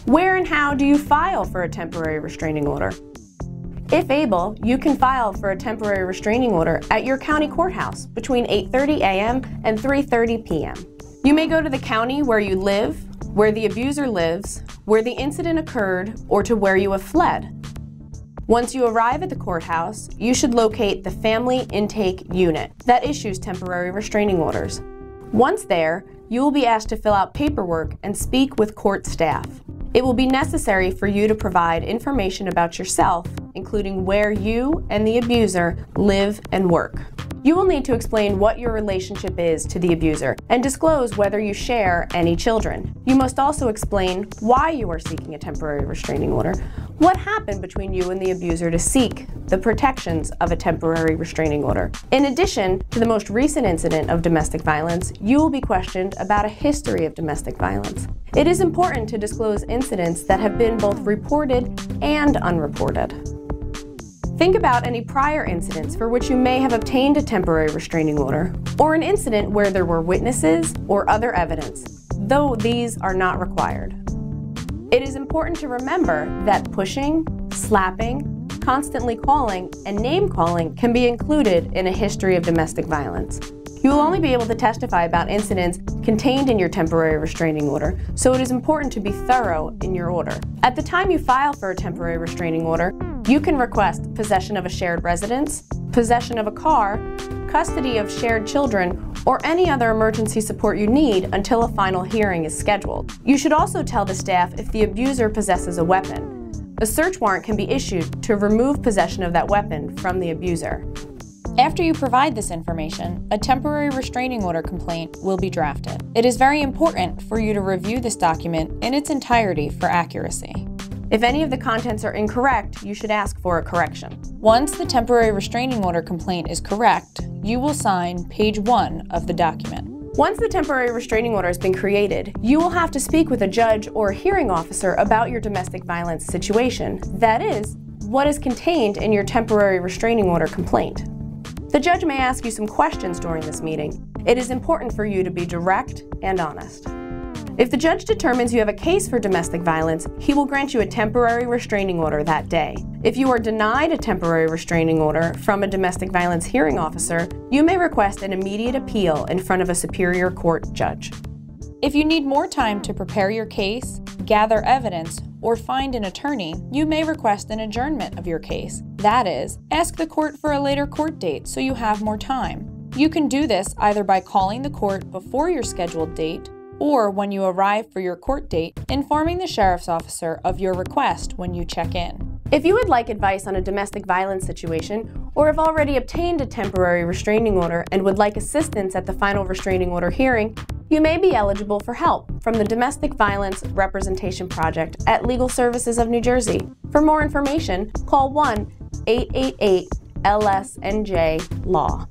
Where and how do you file for a temporary restraining order? If able, you can file for a temporary restraining order at your county courthouse between 8:30 a.m. and 3:30 p.m. You may go to the county where you live, where the abuser lives, where the incident occurred, or to where you have fled. Once you arrive at the courthouse, you should locate the Family Intake Unit that issues temporary restraining orders. Once there, you will be asked to fill out paperwork and speak with court staff. It will be necessary for you to provide information about yourself, including where you and the abuser live and work. You will need to explain what your relationship is to the abuser and disclose whether you share any children. You must also explain why you are seeking a temporary restraining order, what happened between you and the abuser to seek the protections of a temporary restraining order. In addition to the most recent incident of domestic violence, you will be questioned about a history of domestic violence. It is important to disclose incidents that have been both reported and unreported. Think about any prior incidents for which you may have obtained a temporary restraining order, or an incident where there were witnesses or other evidence, though these are not required. It is important to remember that pushing, slapping, constantly calling, and name-calling can be included in a history of domestic violence. You will only be able to testify about incidents contained in your temporary restraining order, so it is important to be thorough in your order. At the time you file for a temporary restraining order, you can request possession of a shared residence, possession of a car, custody of shared children, or any other emergency support you need until a final hearing is scheduled. You should also tell the staff if the abuser possesses a weapon. A search warrant can be issued to remove possession of that weapon from the abuser. After you provide this information, a temporary restraining order complaint will be drafted. It is very important for you to review this document in its entirety for accuracy. If any of the contents are incorrect, you should ask for a correction. Once the temporary restraining order complaint is correct, you will sign page 1 of the document. Once the temporary restraining order has been created, you will have to speak with a judge or a hearing officer about your domestic violence situation. That is, what is contained in your temporary restraining order complaint. The judge may ask you some questions during this meeting. It is important for you to be direct and honest. If the judge determines you have a case for domestic violence, he will grant you a temporary restraining order that day. If you are denied a temporary restraining order from a domestic violence hearing officer, you may request an immediate appeal in front of a superior court judge. If you need more time to prepare your case, gather evidence, or find an attorney, you may request an adjournment of your case. That is, ask the court for a later court date so you have more time. You can do this either by calling the court before your scheduled date, or when you arrive for your court date, informing the sheriff's officer of your request when you check in. If you would like advice on a domestic violence situation, or have already obtained a temporary restraining order and would like assistance at the final restraining order hearing, you may be eligible for help from the Domestic Violence Representation Project at Legal Services of New Jersey. For more information, call 1-888-LSNJ-LAW.